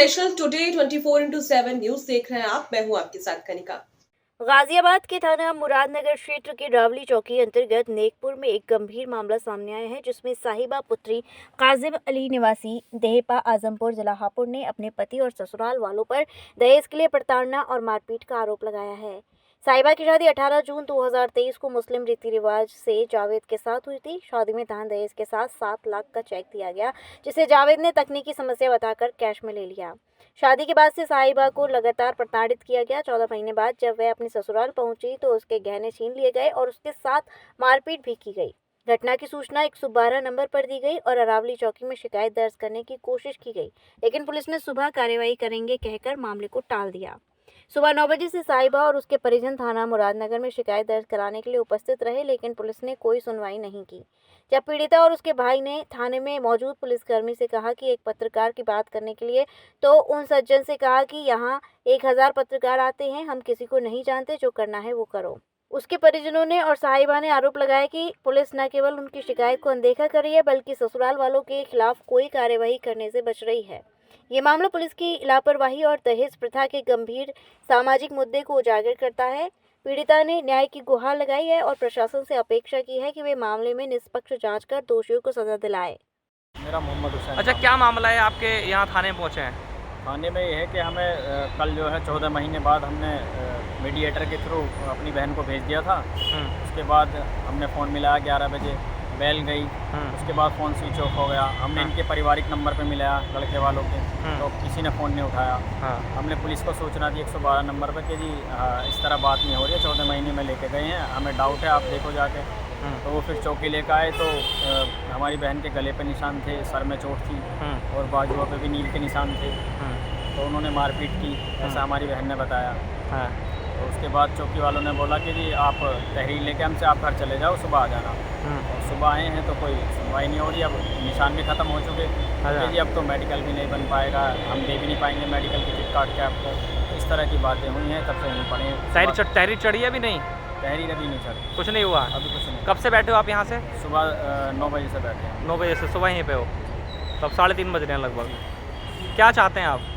Special today 24/7 news देख रहे हैं आप। मैं हूं आपके साथ कनिका। गाजियाबाद के थाना मुरादनगर क्षेत्र की रावली चौकी अंतर्गत नेकपुर में एक गंभीर मामला सामने आया है, जिसमें साहिबा पुत्री काजिम अली निवासी देहपा आजमपुर जिला हापुड़ ने अपने पति और ससुराल वालों पर दहेज के लिए प्रताड़ना और मारपीट का आरोप लगाया है। साहिबा की शादी 18 जून 2023 को मुस्लिम रीति रिवाज से जावेद के साथ हुई थी। शादी में दान दहेज के साथ 7 लाख का चेक दिया गया, जिसे जावेद ने तकनीकी समस्या बताकर कैश में ले लिया। शादी के बाद से साहिबा को लगातार प्रताड़ित किया गया। 14 महीने बाद जब वह अपने ससुराल पहुंची तो उसके गहने छीन लिए गए और उसके साथ मारपीट भी की गई। घटना की सूचना 112 नंबर पर दी गई और अरावली चौकी में शिकायत दर्ज करने की कोशिश की गई, लेकिन पुलिस ने सुबह कार्रवाई करेंगे कहकर मामले को टाल दिया। सुबह 9 बजे से साहिबा और उसके परिजन थाना मुरादनगर में शिकायत दर्ज कराने के लिए उपस्थित रहे, लेकिन पुलिस ने कोई सुनवाई नहीं की। जब पीड़िता और उसके भाई ने थाने में मौजूद पुलिसकर्मी से कहा कि एक पत्रकार की बात करने के लिए, तो उन सज्जन से कहा कि यहाँ 1000 पत्रकार आते हैं, हम किसी को नहीं जानते, जो करना है वो करो। उसके परिजनों ने और साहिबा ने आरोप लगाया कि पुलिस न केवल उनकी शिकायत को अनदेखा कर रही है, बल्कि ससुराल वालों के खिलाफ कोई कार्यवाही करने से बच रही है। ये मामला पुलिस की लापरवाही और दहेज प्रथा के गंभीर सामाजिक मुद्दे को उजागर करता है। पीड़िता ने न्याय की गुहार लगाई है और प्रशासन से अपेक्षा की है कि वे मामले में निष्पक्ष जांच कर दोषियों को सजा दिलाए। मेरा मोहम्मद हुसैन। अच्छा, क्या मामला है आपके यहाँ थाने में पहुँचे हैं? थाने में ये है कि हमें कल जो है 14 महीने बाद हमने मीडिएटर के थ्रू अपनी बहन को भेज दिया था। उसके बाद हमने फ़ोन मिलाया 11 बजे, बेल गई। उसके बाद फ़ोन स्विच ऑफ हो गया। हमने इनके पारिवारिक नंबर पे मिलाया लड़के वालों के, तो किसी ने फ़ोन नहीं उठाया। हमने पुलिस को सूचना दी 112 नंबर पे कि जी इस तरह बात नहीं हो रही है, 14 महीने में लेके गए हैं, हमें डाउट है, आप देखो जाके। तो वो फिर चौकी लेकर आए तो हमारी बहन के गले पे निशान थे, सर में चोट थी और बाजुओं पे भी नील के निशान थे। तो उन्होंने मारपीट की, ऐसा हमारी बहन ने बताया। तो उसके बाद चौकी वालों ने बोला कि जी आप तहरीर लेके हमसे आप घर चले जाओ, सुबह आ जाना। और सुबह आए हैं तो कोई सुनवाई नहीं हो रही। अब निशान भी ख़त्म हो चुके कि जी अब तो मेडिकल भी नहीं बन पाएगा, हम दे भी नहीं पाएंगे मेडिकल की टिकट काट के आपको। इस तरह की बातें हुई हैं, तब से नहीं पड़े। तहरीर चढ़ी है? अभी नहीं, तहरीर अभी नहीं चढ़ी, कुछ नहीं हुआ अभी कुछ नहीं। कब से बैठे हो आप यहाँ से? सुबह 9 बजे से बैठे हैं। 9 बजे से सुबह यहीं पे हो, तब 3:30 बज रहे हैं लगभग। क्या चाहते हैं आप?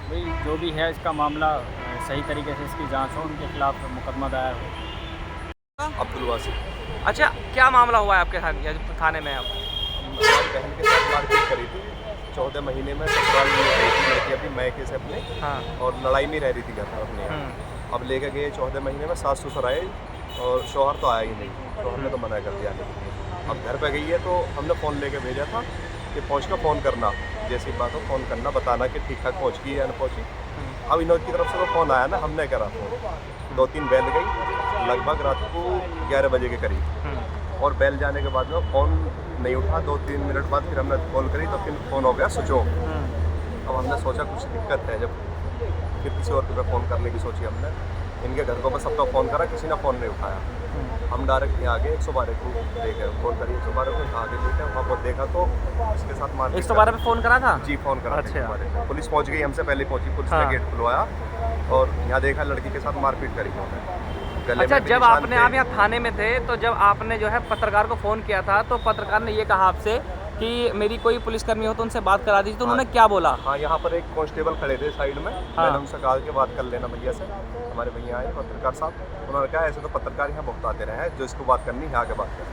भाई जो भी है इसका मामला सही तरीके से इसकी जांच हो, उनके खिलाफ मुकदमा दायर हो। अब्दुल वासी। अच्छा, क्या मामला हुआ है आपके थाने में? आप हमारी बहन के साथ मारपीट करी थी 14 महीने में। ससुराल में रही थी लड़की अपनी मैके से अपने, और लड़ाई में रह रही थी घर पर अपने यहाँ। अब लेके गए 14 महीने में, सास ससुर आए और शौहर तो आया ही नहीं, तो हमने तो मना कर दिया नहीं। अब घर पे गई है तो हमने फ़ोन लेके भेजा था कि पहुँच कर फ़ोन करना, जैसी बात हो फ़ोन करना, बताना कि ठीक ठाक पहुँच गई या न पहुँची। अब इन की तरफ से वो फ़ोन आया ना, हमने करा फ़ोन, 2-3 बेल गई लगभग रात को 11 बजे के करीब। और बेल जाने के बाद में फ़ोन नहीं उठा। 2-3 मिनट बाद फिर हमने कॉल करी तो फिर फ़ोन हो गया स्विच ऑफ। अब हमने सोचा कुछ दिक्कत है, जब फिर किसी और पे फ़ोन करने की सोची हमने। इनके घर को बस सबका फ़ोन करा, किसी ने फ़ोन नहीं उठाया। हम डायरेक्ट यहाँ आगे 112 को देखे, फ़ोन करिए 112 को, आगे देखे वहाँ पर देखा तो इसके साथ मार। 112 पे फ़ोन करा था? जी फ़ोन करा। अच्छा। पुलिस पहुँच गई, हमसे पहले पहुँची। पुलिस ने गेट खुलवाया और यहाँ देखा लड़की के साथ मारपीट करी उन्होंने। अच्छा, जब आप यहाँ थाने में थे तो जब आपने जो है पत्रकार को फ़ोन किया था, तो पत्रकार ने ये कहा आपसे कि मेरी कोई पुलिसकर्मी हो तो उनसे बात करा दीजिए, तो उन्होंने क्या बोला? हाँ, यहाँ पर एक कांस्टेबल खड़े थे साइड में। मैंने उनसे कहा कि बात कर लेना भैया से। हमारे भैया आए पत्रकार साहब, उन्होंने कहा ऐसे तो पत्रकार यहाँ बहुत आते रहे हैं, जो इसको बात करनी है आगे बात करें।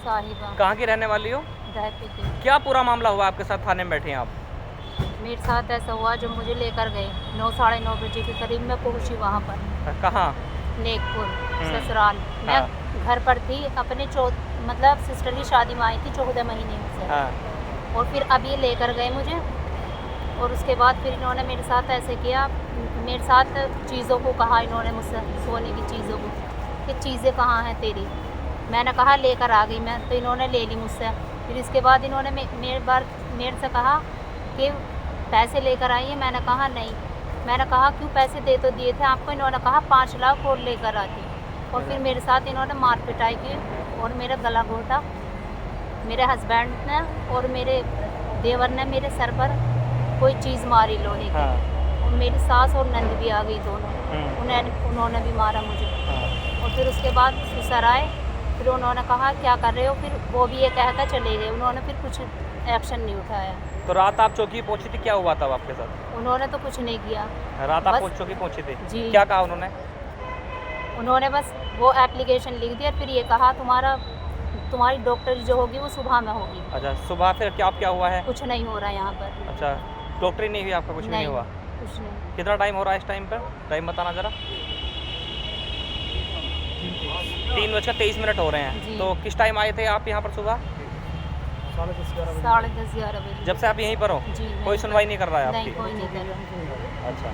साहिबा। कहाँ की रहने वाली हो? की। क्या पूरा मामला हुआ आपके साथ थाने में बैठे हैं आप? मेरे साथ ऐसा हुआ, जो मुझे लेकर गए 9-9:30 बजे के करीब मैं पहुंची वहाँ पर। कहाँ? नेकपुर ससुराल। मैं घर पर थी, अपने मतलब सिस्टर की शादी में आई थी 14 महीने से। और फिर अब ये लेकर गए मुझे, और उसके बाद फिर इन्होंने मेरे साथ ऐसे किया, मेरे साथ चीज़ों को कहा इन्होंने मुझसे, सोने की चीज़ों को, कि चीज़ें कहाँ हैं तेरी। मैंने कहा लेकर आ गई मैं, तो इन्होंने ले ली मुझसे। फिर इसके बाद इन्होंने मेरे से कहा कि पैसे लेकर आइए। मैंने कहा नहीं। मैंने कहा क्यों, पैसे दे तो दिए थे आपको। इन्होंने कहा 5 लाख और लेकर आती। और फिर मेरे साथ इन्होंने मार पिटाई की और मेरा गला घोटा। मेरे हस्बैंड ने और मेरे देवर ने मेरे सर पर कोई चीज़ मारी लोहे की। और मेरी सास और नंद भी आ गई दोनों, उन्होंने भी मारा मुझे। और फिर उसके बाद ससुर आए, फिर उन्होंने कहा क्या कर रहे हो, फिर वो भी ये कहकर चले गए। उन्होंने फिर कुछ एक्शन नहीं उठाया। तो रात आप चौकी पहुंची थी, क्या हुआ तब आपके साथ? उन्होंने तो कुछ नहीं किया। रात आप बस- चौकी पहुंची थी, जी। क्या कहा उन्होंने? उन्होंने बस वो एप्लीकेशन लिख दिया, फिर ये कहा तुम्हारी डॉक्टर जो होगी वो सुबह में होगी। अच्छा, सुबह फिर क्या हुआ है? कुछ नहीं हो रहा है यहाँ पर। अच्छा, डॉक्टरी नहीं हुई आपका? कुछ भी नहीं हुआ? कुछ नहीं। कितना टाइम हो रहा है इस टाइम पर? टाइम बताना ज़रा। 3:23 हो रहे हैं। जी। तो किस टाइम आए थे आप यहाँ पर सुबह? 10:30-11 बजे। जब से आप यहीं पर हो? जी, कोई सुनवाई नहीं कर रहा है नहीं, आपकी? कोई नहीं कर रहा। अच्छा।